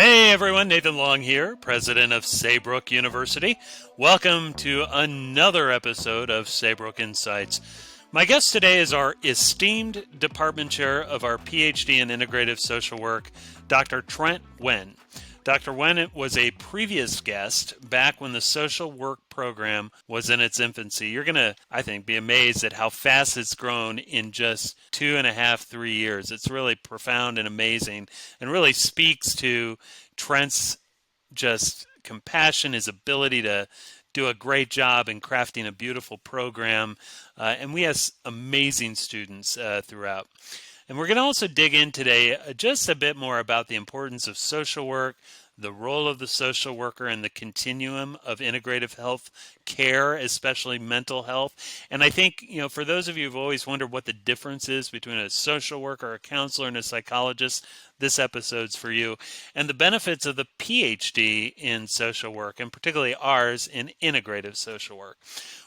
Hey everyone, Nathan Long here, president of Saybrook University. Welcome to another episode of Saybrook Insights. My guest today is our esteemed department chair of our Ph.D. in Integrative Social Work, Dr. Trent Nguyen. Dr. Nguyen was a previous guest back when the social work program was in its infancy. You're going to, I think, be amazed at how fast it's grown in just 2.5, 3 years. It's really profound and amazing and really speaks to Trent's just compassion, his ability to do a great job in crafting a beautiful program. And we have amazing students throughout. And we're going to also dig in today just a bit more about the importance of social work, the role of the social worker in the continuum of integrative health care, especially mental health. And I think, for those of you who've always wondered what the difference is between a social worker, a counselor, and a psychologist, this episode's for you. And the benefits of the PhD in social work, and particularly ours in integrative social work.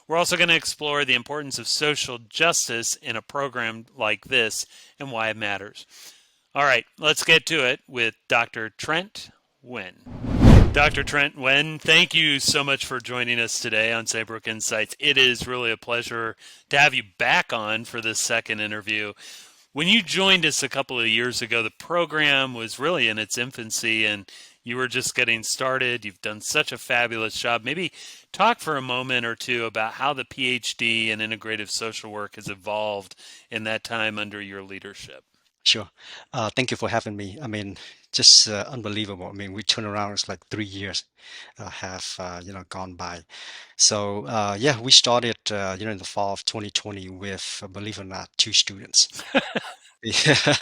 We're also going to explore the importance of social justice in a program like this and why it matters. All right, let's get to it with Dr. Trent Nguyen. Dr. Trent Nguyen, thank you so much for joining us today on Saybrook Insights. It is really a pleasure to have you back on for this second interview. When you joined us a couple of years ago, the program was really in its infancy and you were just getting started. You've done such a fabulous job. Maybe talk for a moment or two about how the PhD in integrative social work has evolved in that time under your leadership. Sure. Thank you for having me. I mean, just unbelievable. I mean, we turn around, it's like 3 years have, gone by. So, yeah, we started, in the fall of 2020 with, believe it or not, two students. Yeah.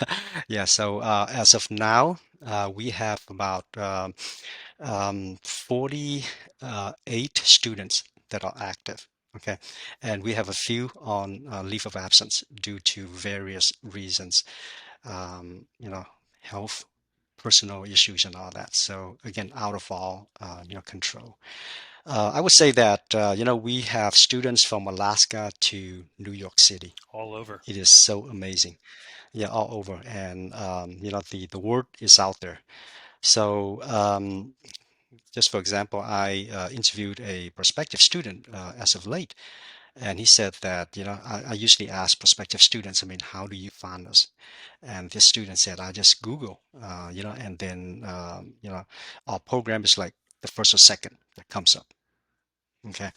Yeah. So, as of now, we have about 48 students that are active. Okay. And we have a few on leave of absence due to various reasons, health, personal issues, and all that. So again, out of all, control. I would say that we have students from Alaska to New York City. All over. It is so amazing. Yeah, all over, and the word is out there. So just for example, I interviewed a prospective student as of late. And he said that, I usually ask prospective students, I mean, how do you find us? And this student said, I just Google, and then, our program is like the first or second that comes up. Okay.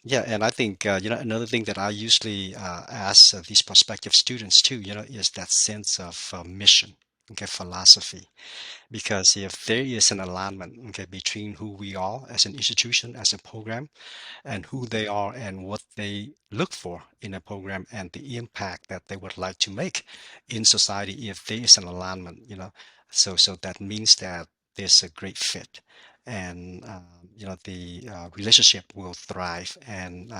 Yeah, and I think, another thing that I usually ask these prospective students too, is that sense of mission, okay, philosophy. Because if there is an alignment, okay, between who we are as an institution, as a program, and who they are and what they look for in a program and the impact that they would like to make in society, if there is an alignment, so that means that there's a great fit, and the relationship will thrive. And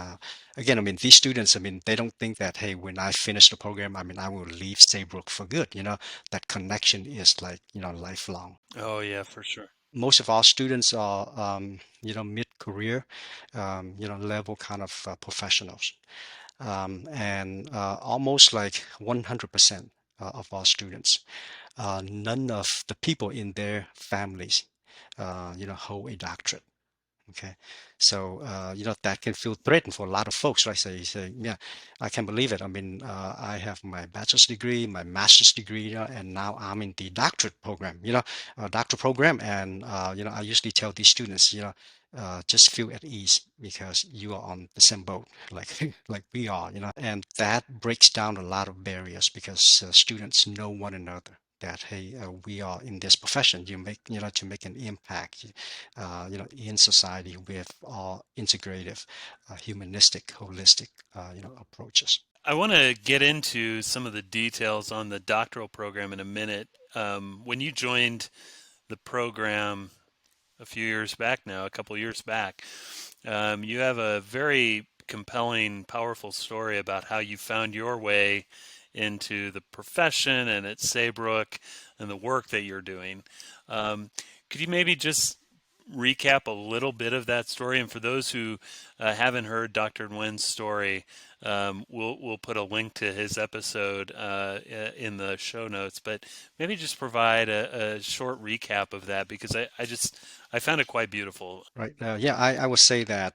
again, I mean, these students, I mean, they don't think that, hey, when I finish the program, I mean, I will leave Saybrook for good. That connection is like, lifelong. Oh, yeah, for sure. Most of our students are, mid-career, level kind of professionals. And almost like 100% of our students, none of the people in their families, hold a doctorate. Okay. So, that can feel threatened for a lot of folks, right? Say, yeah, I can't believe it. I mean, I have my bachelor's degree, my master's degree, and now I'm in the doctorate program, doctorate program. And, I usually tell these students, just feel at ease because you are on the same boat, like, like we are, and that breaks down a lot of barriers because students know one another. That, hey, we are in this profession. To make an impact in society with all integrative, humanistic, holistic, approaches. I want to get into some of the details on the doctoral program in a minute. When you joined the program a few years back now, a couple years back, you have a very compelling, powerful story about how you found your way into the profession and at Saybrook and the work that you're doing. Um, could you maybe just recap a little bit of that story? And for those who haven't heard Dr. Nguyen's story, we'll put a link to his episode in the show notes. But maybe just provide a short recap of that because I found it quite beautiful. Right. Yeah, I would say that,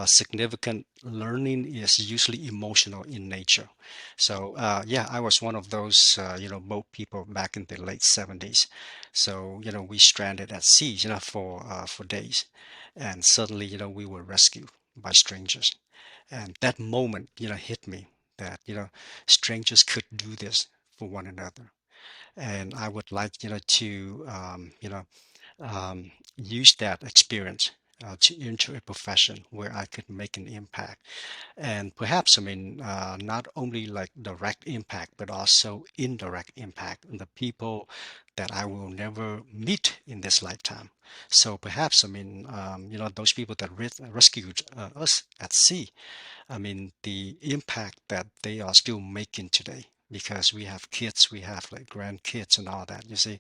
significant learning is usually emotional in nature. So, yeah, I was one of those, boat people back in the late 70s. So, we stranded at sea, for days. And suddenly, we were rescued by strangers. And that moment, hit me that, strangers could do this for one another. And I would like, to, use that experience to enter a profession where I could make an impact. And perhaps, not only like direct impact, but also indirect impact on the people that I will never meet in this lifetime. So perhaps, those people that rescued us at sea, the impact that they are still making today. Because we have kids, we have like grandkids and all that, you see,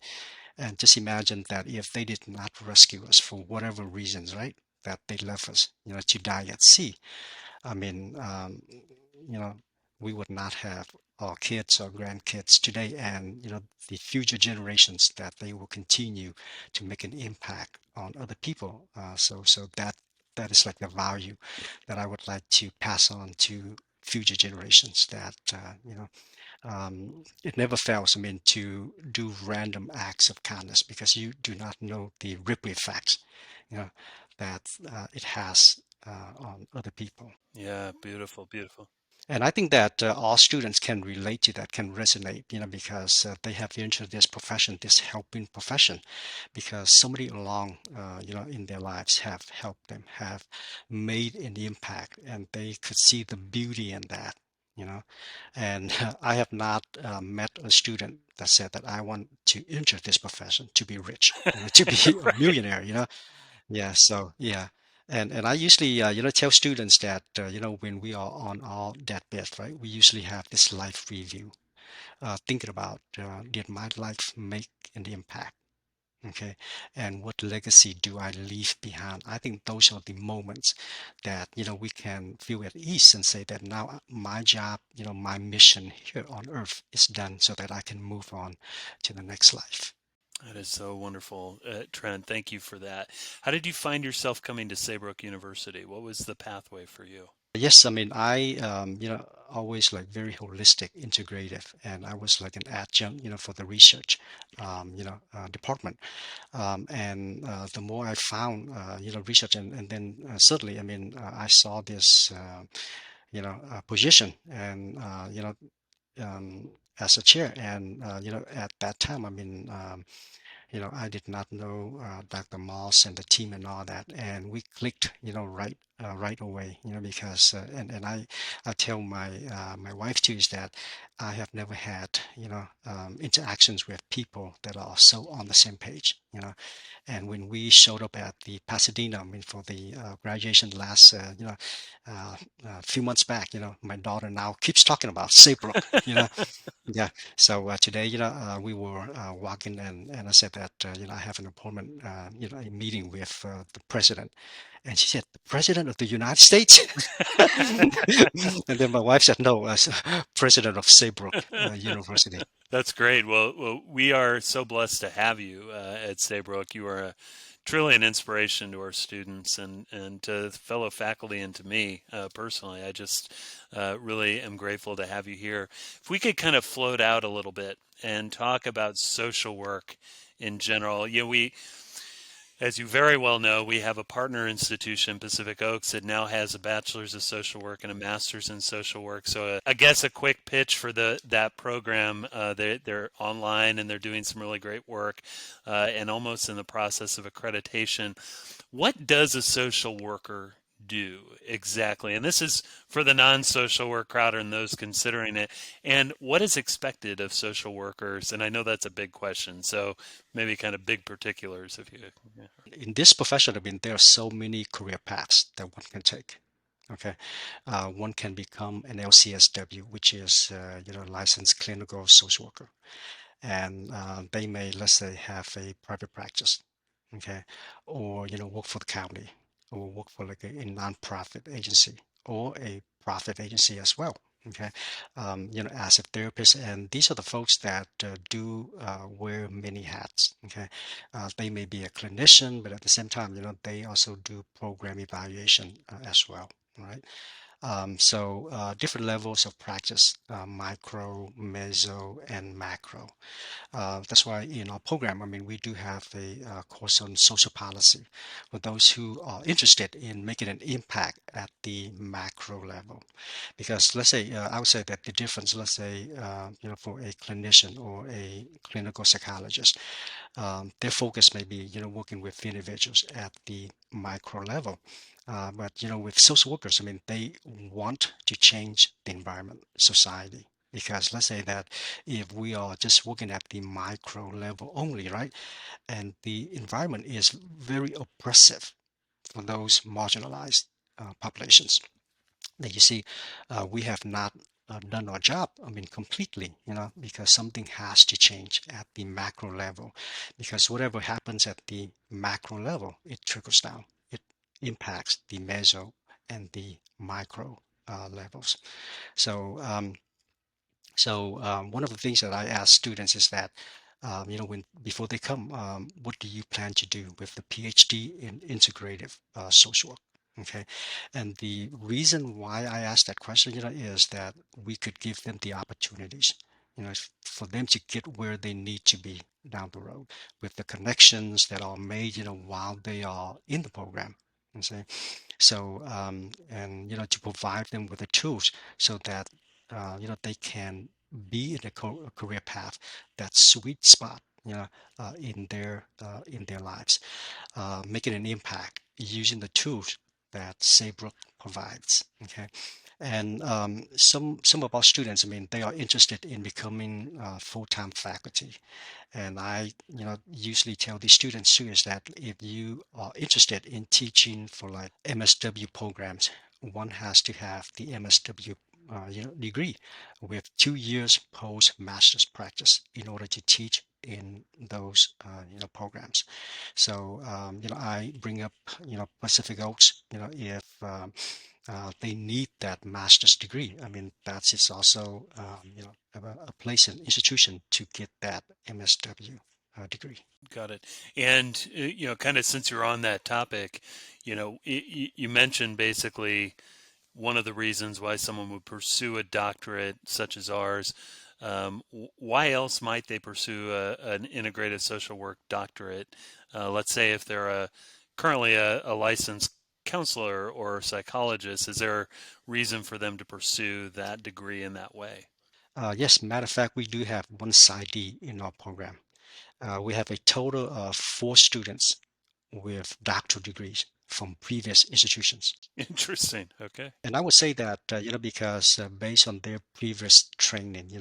and just imagine that if they did not rescue us for whatever reasons, right? That they left us, to die at sea. I mean, you know, we would not have our kids or grandkids today, and the future generations that they will continue to make an impact on other people. So that is like the value that I would like to pass on to future generations. That it never fails, to do random acts of kindness because you do not know the ripple effects, you know, that it has on other people. Yeah, beautiful, beautiful. And I think that all students can relate to that, can resonate, because they have entered this profession, this helping profession, because somebody along, in their lives have helped them, have made an impact, and they could see the beauty in that, you know. And I have not met a student that said that I want to enter this profession to be rich, to be a Right. millionaire, yeah, so yeah. And I usually tell students that when we are on our deathbed, right, we usually have this life review, thinking about did my life make an impact, okay, and what legacy do I leave behind? I think those are the moments that we can feel at ease and say that now my job, my mission here on earth is done, so that I can move on to the next life. That is so wonderful, Trent. Thank you for that. How did you find yourself coming to Saybrook University? What was the pathway for you? Yes, I always like very holistic, integrative, and I was like an adjunct, for the research, department. And the more I found, research, and then suddenly, I saw this, position, and as a chair, and at that time, I did not know Dr. Moss and the team and all that, and we clicked, right away, because and I tell my wife too is that I have never had, interactions with people that are so on the same page, and when we showed up at the Pasadena, for the graduation last, few months back, my daughter now keeps talking about Saybrook, yeah. So today, we were walking, and I said that I have an appointment, a meeting with the president, and she said, "The president of the United States," and then my wife said, "No, president of Saybrook University." That's great. Well, we are so blessed to have you at Saybrook. You are truly an inspiration to our students and to fellow faculty and to me personally. I just really am grateful to have you here. If we could kind of float out a little bit and talk about social work in general. As you very well know, we have a partner institution, Pacific Oaks, that now has a bachelor's of social work and a master's in social work. So, I guess a quick pitch for that program. They're online and they're doing some really great work, and almost in the process of accreditation. What does a social worker do exactly? And this is for the non-social work crowd and those considering it. And what is expected of social workers? And I know that's a big question, so maybe kind of big particulars if you. Yeah. In this profession, there are so many career paths that one can take. Okay, one can become an LCSW, which is licensed clinical social worker, and they may, let's say, have a private practice. okay, or work for the county, or work for like a nonprofit agency or a profit agency as well. Okay, as a therapist, and these are the folks that do wear many hats. Okay, they may be a clinician, but at the same time, they also do program evaluation as well. Right. So different levels of practice, micro, meso, and macro. That's why in our program, I mean, we do have a course on social policy for those who are interested in making an impact at the macro level. Because let's say, I would say that the difference, let's say, for a clinician or a clinical psychologist, their focus may be, working with individuals at the micro level. But with social workers, I mean, they want to change the environment, society. Because let's say that if we are just working at the micro level only, right, and the environment is very oppressive for those marginalized populations, that you see, we have not done our job, I mean, completely, because something has to change at the macro level. Because whatever happens at the macro level, it trickles down. It impacts the meso and the micro levels. So, one of the things that I ask students is that, when before they come, what do you plan to do with the PhD in integrative social work? Okay, and the reason why I ask that question, is that we could give them the opportunities, for them to get where they need to be down the road with the connections that are made, while they are in the program. You see? And to provide them with the tools so that they can be in a career path, that sweet spot, in their lives, making an impact using the tools that Saybrook provides. Okay, and some of our students, I mean, they are interested in becoming full-time faculty. And I, usually tell these students too is that if you are interested in teaching for like MSW programs, one has to have the MSW degree with 2 years post-master's practice in order to teach in those programs. So I bring up Pacific Oaks, if they need that master's degree. I mean, that's it's also a place, an institution to get that MSW degree. Got it. And, kind of since you're on that topic, you mentioned basically one of the reasons why someone would pursue a doctorate such as ours. Why else might they pursue an integrated social work doctorate? Let's say if they're currently a licensed counselor or psychologist, is there a reason for them to pursue that degree in that way? Yes, matter of fact, we do have one PsyD in our program. We have a total of 4 students with doctoral degrees from previous institutions. Interesting. Okay. And I would say that, because based on their previous training,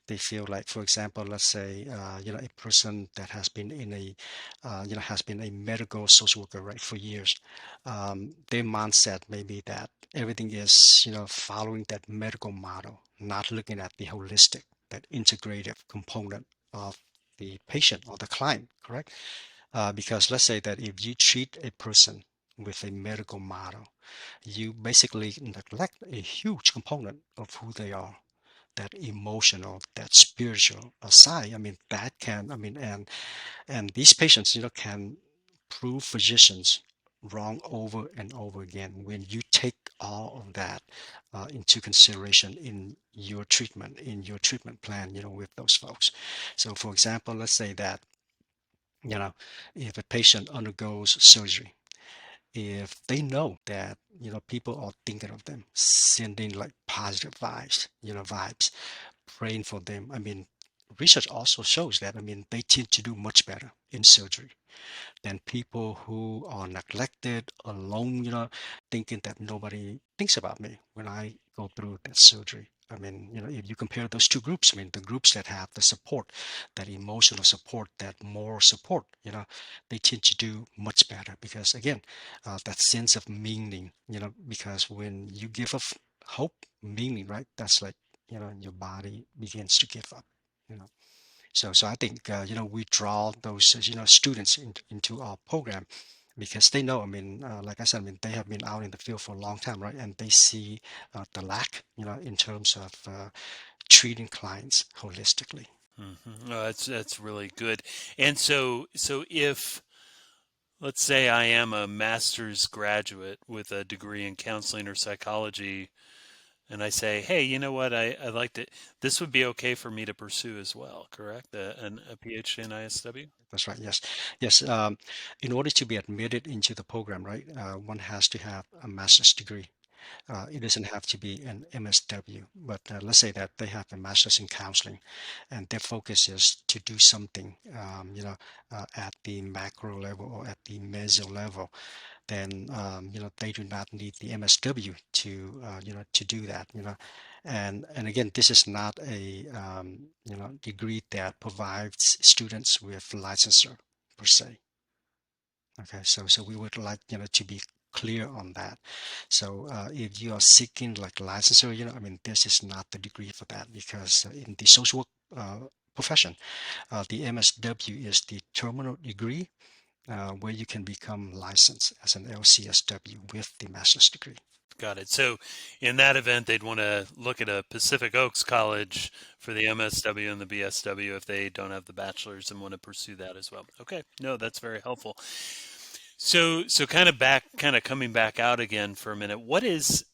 they feel like, for example, let's say, a person that has been in has been a medical social worker, right, for years. Their mindset may be that everything is, following that medical model, not looking at the holistic, that integrative component of the patient or the client, correct? Because let's say that if you treat a person with a medical model, you basically neglect a huge component of who they are, that emotional, that spiritual side. I mean, that can, I mean, and these patients, can prove physicians wrong over and over again when you take all of that into consideration in your treatment plan, with those folks. So, for example, let's say that, you know, if a patient undergoes surgery, if they know that people are thinking of them, sending like positive vibes, praying for them, I mean, research also shows that, I mean, they tend to do much better in surgery than people who are neglected, alone, thinking that nobody thinks about me when I go through that surgery. I mean, if you compare those two groups, I mean, the groups that have the support, that emotional support, that moral support, they tend to do much better because, again, that sense of meaning, because when you give up hope, meaning, right, that's like, your body begins to give up, you know. So I think we draw those students into our program because they know. I mean, like I said, I mean they have been out in the field for a long time, right? And they see the lack, in terms of treating clients holistically. Oh, that's really good. And so if let's say I am a master's graduate with a degree in counseling or psychology, and I say, hey, you know what, I like to, this would be okay for me to pursue as well, correct? A PhD in ISW? That's right. Yes, yes. In order to be admitted into the program, right, one has to have a master's degree. It doesn't have to be an MSW, but let's say that they have a master's in counseling, and their focus is to do something, at the macro level or at the meso level. Then they do not need the MSW to to do that. And again, this is not a degree that provides students with licensure per se. Okay, so we would like to be clear on that. So if you are seeking like licensure, I mean this is not the degree for that, because in the social work profession, the MSW is the terminal degree where you can become licensed as an LCSW with the master's degree. Got it. So in that event, they'd want to look at a Pacific Oaks College for the MSW and the BSW if they don't have the bachelor's and want to pursue that as well. Okay. No, that's very helpful. So kind of coming back out again for a minute. What is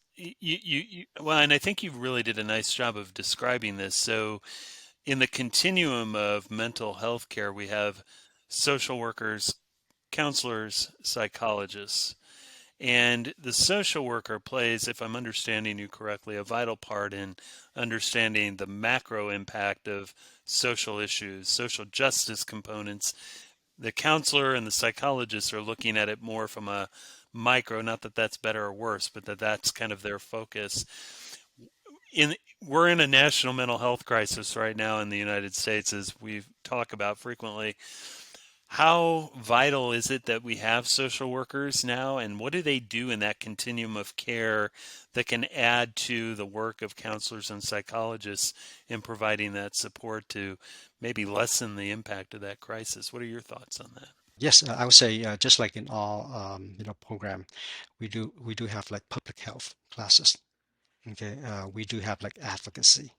well, and I think you really did a nice job of describing this. So in the continuum of mental health care, we have social workers, counselors, psychologists. And the social worker plays, if I'm understanding you correctly, a vital part in understanding the macro impact of social issues, social justice components. The counselor and the psychologist are looking at it more from a micro, not that that's better or worse, but that's kind of their focus. In We're in a national mental health crisis right now in the United States, as we talk about frequently. How vital is it that we have social workers now, and what do they do in that continuum of care that can add to the work of counselors and psychologists in providing that support to maybe lessen the impact of that crisis? What are your thoughts on that? Yes, I would say just like in all program, we do have like public health classes. Okay, we do have like advocacy.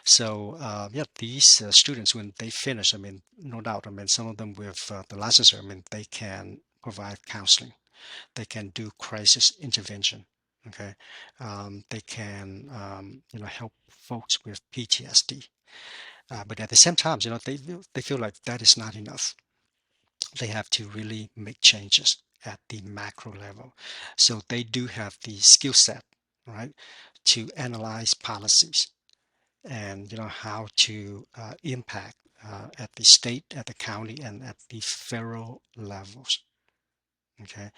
So yeah, these students when they finish, I mean, no doubt, I mean, some of them with the licensure, I mean, they can provide counseling, they can do crisis intervention. Okay, they can help folks with PTSD. But at the same time, they feel like that is not enough. They have to really make changes at the macro level. So they do have the skill set, right, to analyze policies and how to impact at the state, at the county, and at the federal levels. Okay,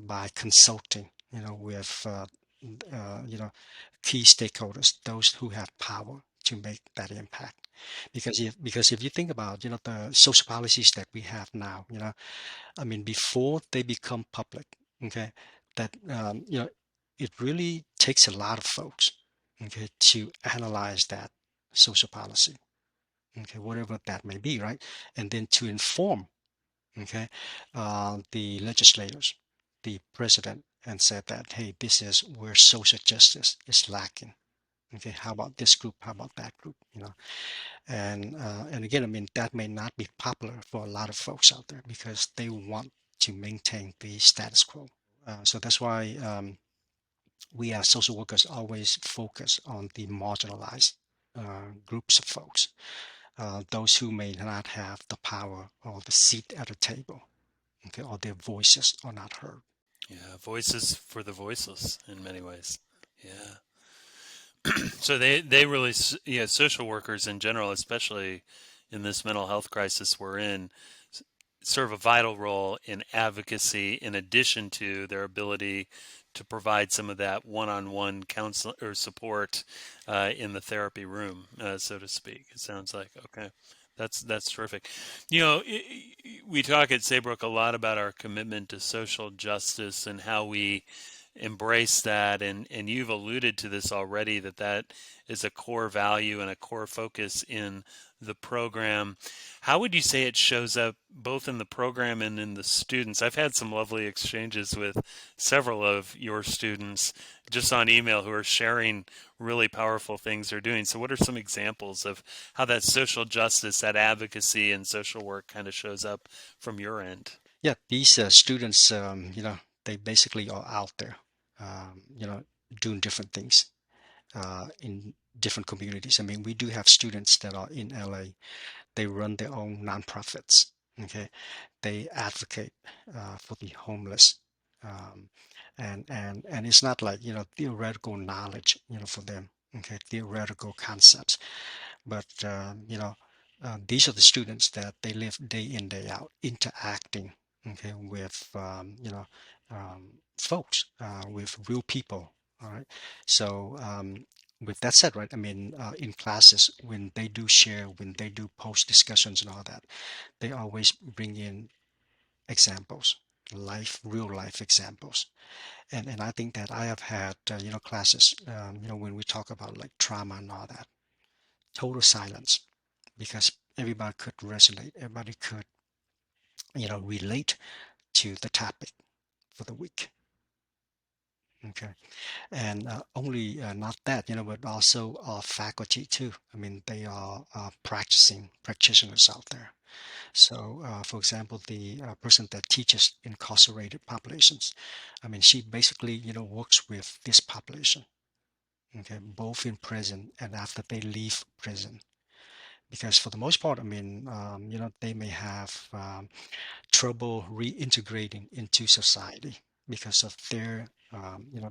by consulting, with you know key stakeholders, those who have power to make that impact. Because if you think about the social policies that we have now, I mean before they become public, okay, that it really takes a lot of folks, okay, to analyze that social policy, okay, whatever that may be, right, and then to inform, okay, the legislators, the president, and said that, hey, this is where social justice is lacking. Okay, how about this group? How about that group? And again, I mean, that may not be popular for a lot of folks out there because they want to maintain the status quo. So that's why we as social workers always focus on the marginalized groups of folks, those who may not have the power or the seat at the table, okay, or their voices are not heard. Yeah, voices for the voiceless in many ways. Yeah. So they really, yeah, social workers in general, especially in this mental health crisis we're in, serve a vital role in advocacy in addition to their ability to provide some of that one-on-one counsel or support in the therapy room, so to speak. It sounds like okay. That's terrific. We talk at Saybrook a lot about our commitment to social justice and how we embrace that, and you've alluded to this already, that is a core value and a core focus in the program. How would you say it shows up both in the program and in the students? I've had some lovely exchanges with several of your students just on email who are sharing really powerful things they're doing. So, what are some examples of how that social justice, that advocacy, and social work kind of shows up from your end? Yeah, these students, they basically are out there, doing different things in different communities. I mean, we do have students that are in LA. They run their own nonprofits. Okay, they advocate for the homeless, um, and it's not like theoretical knowledge, for them. Okay, theoretical concepts, but these are the students that they live day in day out interacting, okay, with folks, with real people. All right, so with that said, right, I mean, in classes, when they do share, when they do post discussions and all that, they always bring in examples, real life examples. And I think that I have had classes, when we talk about like trauma and all that, total silence, because everybody could resonate, everybody could relate to the topic for the week. Okay, and only not that, but also faculty too. I mean, they are practicing practitioners out there. So, for example, the person that teaches incarcerated populations, I mean, she basically, works with this population, okay, both in prison and after they leave prison. Because for the most part, I mean, they may have trouble reintegrating into society because of their,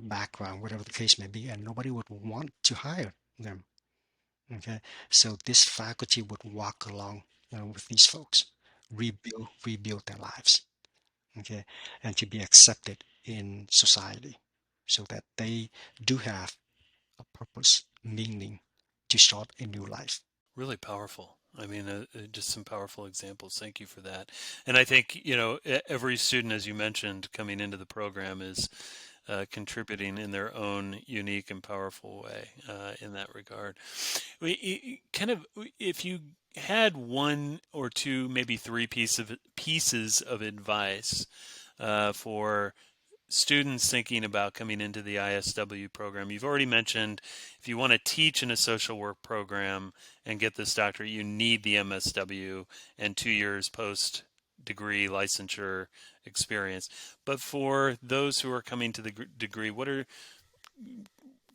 background, whatever the case may be, and nobody would want to hire them. Okay, so this faculty would walk along, with these folks, rebuild their lives, okay, and to be accepted in society, so that they do have a purpose, meaning to start a new life. Really powerful. I mean, just some powerful examples. Thank you for that. And I think, every student, as you mentioned, coming into the program is contributing in their own unique and powerful way in that regard. Kind of, if you had one or two, maybe three pieces of advice for students thinking about coming into the ISW program. You've already mentioned if you want to teach in a social work program and get this doctorate, you need the MSW and 2 years post degree licensure experience. But for those who are coming to the degree, what are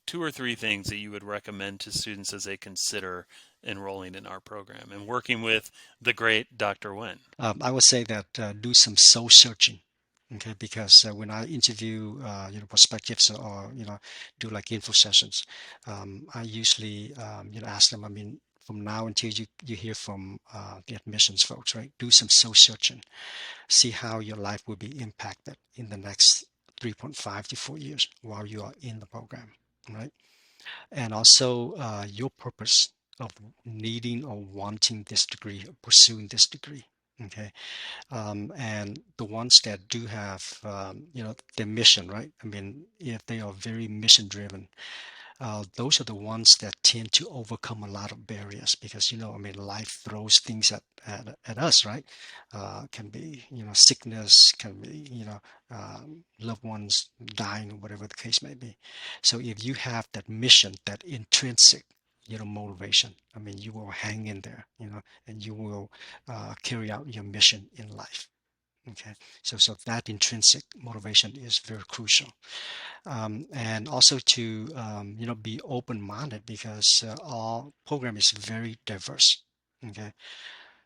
two or three things that you would recommend to students as they consider enrolling in our program and working with the great Dr. Nguyen? I would say that do some soul searching, okay? Because when I interview, prospectives or do like info sessions, I usually ask them. I mean, from now until you hear from the admissions folks, right? Do some soul searching, see how your life will be impacted in the next 3.5 to 4 years while you are in the program, right? And also your purpose of needing or wanting this degree, pursuing this degree. Okay, and the ones that do have, their mission, right? I mean, if they are very mission driven, those are the ones that tend to overcome a lot of barriers because, I mean, life throws things at us, right? Can be, sickness, can be, loved ones dying, or whatever the case may be. So if you have that mission, that intrinsic, motivation, I mean, you will hang in there, and you will carry out your mission in life. Okay, so that intrinsic motivation is very crucial, and also to be open-minded because our program is very diverse. Okay,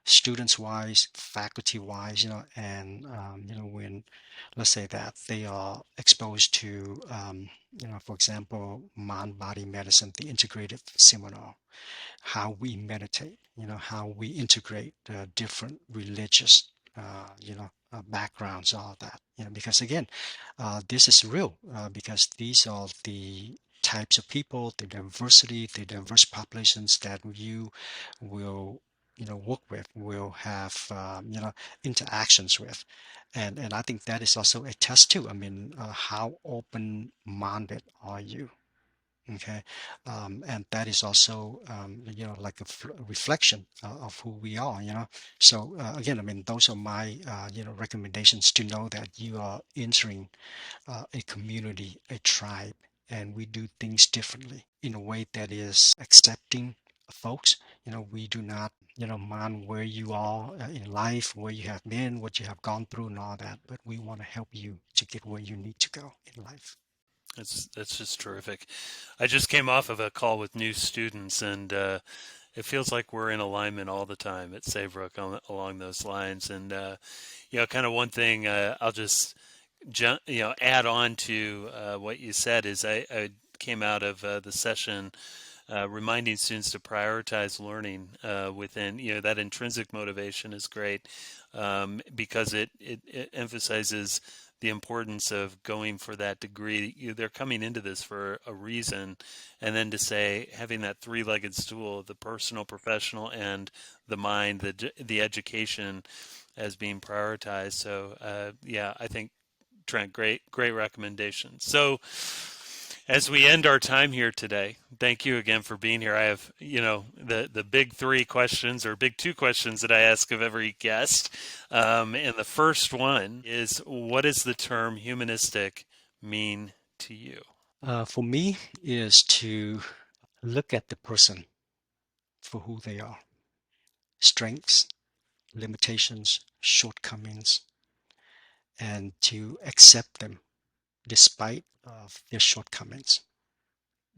students-wise, faculty-wise, and when let's say that they are exposed to for example, mind-body medicine, the integrative seminar, how we meditate, how we integrate different religious, backgrounds, all of that, because again, this is real because these are the types of people, the diverse populations that you will, work with, will have, interactions with. And I think that is also a test too. I mean, how open-minded are you? Okay, and that is also like a reflection of who we are. So again, I mean, those are my recommendations to know that you are entering a community, a tribe, and we do things differently in a way that is accepting folks. We do not, mind where you are in life, where you have been, what you have gone through, and all that, but we want to help you to get where you need to go in life. That's just terrific. I just came off of a call with new students, and it feels like we're in alignment all the time at Saybrook along those lines. And kind of one thing I'll just add on to what you said is I came out of the session reminding students to prioritize learning within, that intrinsic motivation is great because it emphasizes the importance of going for that degree. They're coming into this for a reason, and then to say having that three-legged stool, the personal, professional, and the mind, the education as being prioritized. So yeah, I think Trent, great recommendation. So as we end our time here today, thank you again for being here. I have, the big three questions or big two questions that I ask of every guest. And the first one is, what does the term humanistic mean to you? For me, is to look at the person for who they are, strengths, limitations, shortcomings, and to accept them despite of their shortcomings,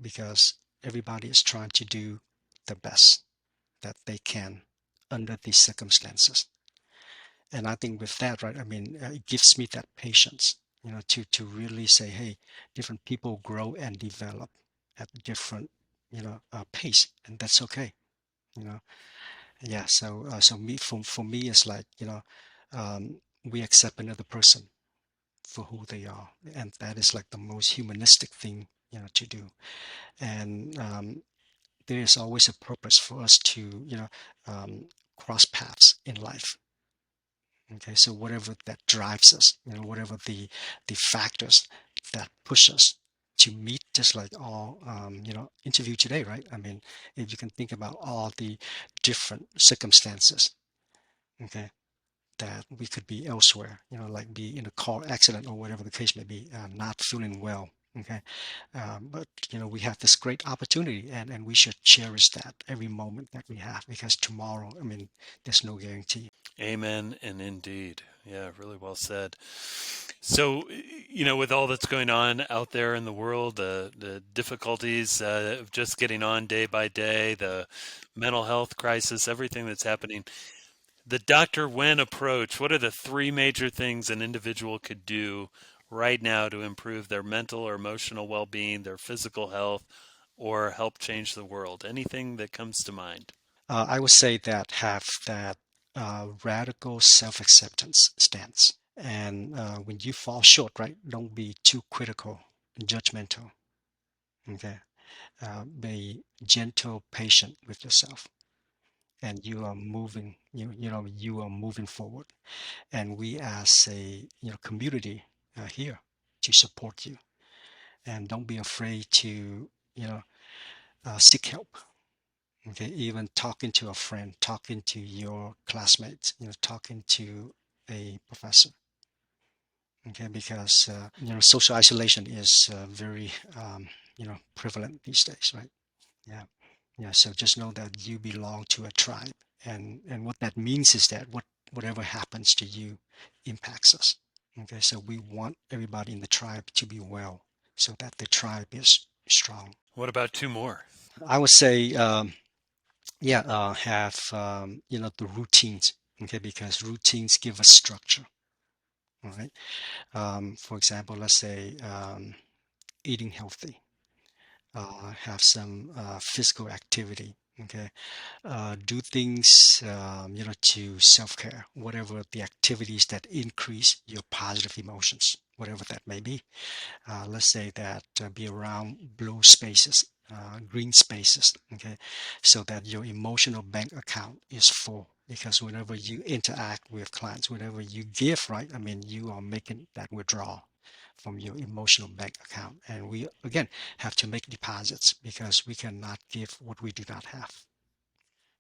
because everybody is trying to do the best that they can under these circumstances. And I think with that, right, I mean, it gives me that patience, to really say, hey, different people grow and develop at different, pace, and that's okay. You know, yeah. So for me, it's like, we accept another person for who they are, and that is like the most humanistic thing, to do. And there is always a purpose for us to, um, cross paths in life. Okay, so whatever that drives us, whatever the factors that push us to meet, just like all interview today, right? I mean, if you can think about all the different circumstances, okay, that we could be elsewhere, like be in a car accident or whatever the case may be, not feeling well. Okay, but we have this great opportunity, and we should cherish that every moment that we have, because tomorrow, I mean, there's no guarantee. Amen and indeed. Yeah, really well said. So, with all that's going on out there in the world, the difficulties of just getting on day by day, the mental health crisis, everything that's happening, the Dr. Wen approach, what are the three major things an individual could do right now to improve their mental or emotional well being, their physical health, or help change the world? Anything that comes to mind? I would say that have that radical self-acceptance stance. And when you fall short, right, don't be too critical and judgmental. Okay, be gentle, patient with yourself, and you are moving. You are moving forward. And we, as a community, are here to support you. And don't be afraid to seek help. Okay, even talking to a friend, talking to your classmates, talking to a professor. Okay, because social isolation is very prevalent these days, right? Yeah, yeah. So just know that you belong to a tribe, and what that means is that whatever happens to you impacts us. Okay, so we want everybody in the tribe to be well, so that the tribe is strong. What about two more? I would say, yeah, have the routines. Okay, because routines give us structure. All right. For example, let's say eating healthy, have some physical activity. Okay, do things to self-care, whatever the activities that increase your positive emotions, whatever that may be. Let's say that be around blue spaces, green spaces, okay, so that your emotional bank account is full. Because whenever you interact with clients, whenever you give, right, I mean, you are making that withdrawal from your emotional bank account. And we, again, have to make deposits because we cannot give what we do not have.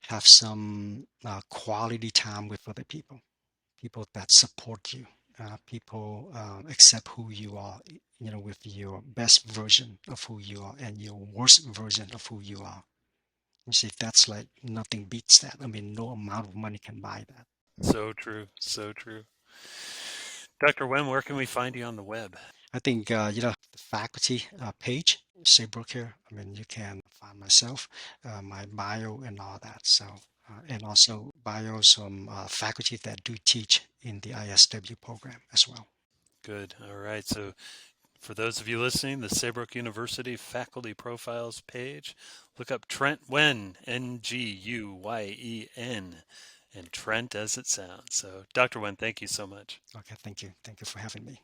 Have some quality time with other people, people that support you, people accept who you are, with your best version of who you are and your worst version of who you are. You see, that's like nothing beats that. I mean, no amount of money can buy that. So true. So true. Dr. Nguyen, where can we find you on the web? I think, the faculty page, Saybrook here, I mean, you can find myself, my bio and all that. So, and also bio some faculty that do teach in the ISW program as well. Good. All right. So for those of you listening, the Saybrook University Faculty Profiles page, look up Trent Nguyen, Nguyen, and Trent as it sounds. So, Dr. Nguyen, thank you so much. Okay, thank you. Thank you for having me.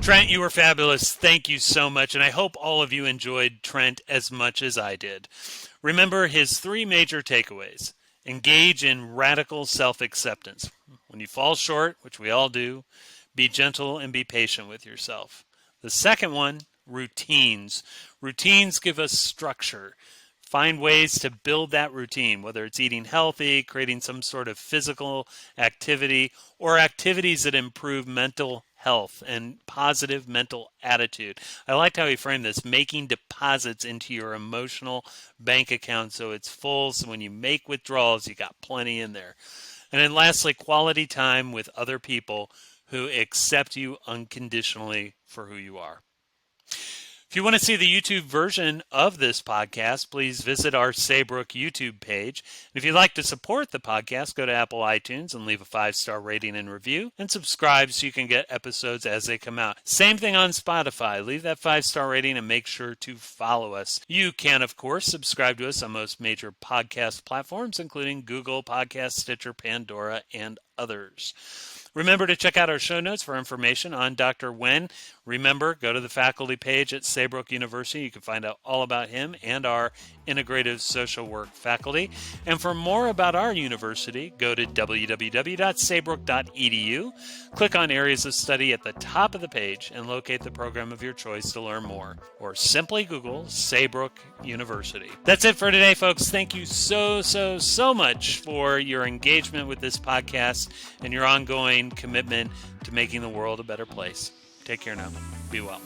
Trent, you were fabulous. Thank you so much. And I hope all of you enjoyed Trent as much as I did. Remember his three major takeaways. Engage in radical self-acceptance. When you fall short, which we all do, be gentle and be patient with yourself. The second one, routines. Routines give us structure. Find ways to build that routine, whether it's eating healthy, creating some sort of physical activity, or activities that improve mental health and positive mental attitude. I liked how he framed this, making deposits into your emotional bank account so it's full, so when you make withdrawals, you got plenty in there. And then lastly, quality time with other people who accept you unconditionally for who you are. If you want to see the YouTube version of this podcast, please visit our Saybrook YouTube page. And if you'd like to support the podcast, go to Apple iTunes and leave a 5-star rating and review, and subscribe so you can get episodes as they come out. Same thing on Spotify. Leave that 5-star rating and make sure to follow us. You can, of course, subscribe to us on most major podcast platforms, including Google Podcasts, Stitcher, Pandora, and others. Remember to check out our show notes for information on Dr. Nguyen. Remember, go to the faculty page at Saybrook University. You can find out all about him and our Integrative Social Work faculty. And for more about our university, go to www.saybrook.edu. Click on Areas of Study at the top of the page and locate the program of your choice to learn more. Or simply Google Saybrook University. That's it for today, folks. Thank you so much for your engagement with this podcast and your ongoing commitment to making the world a better place. Take care now. Be well.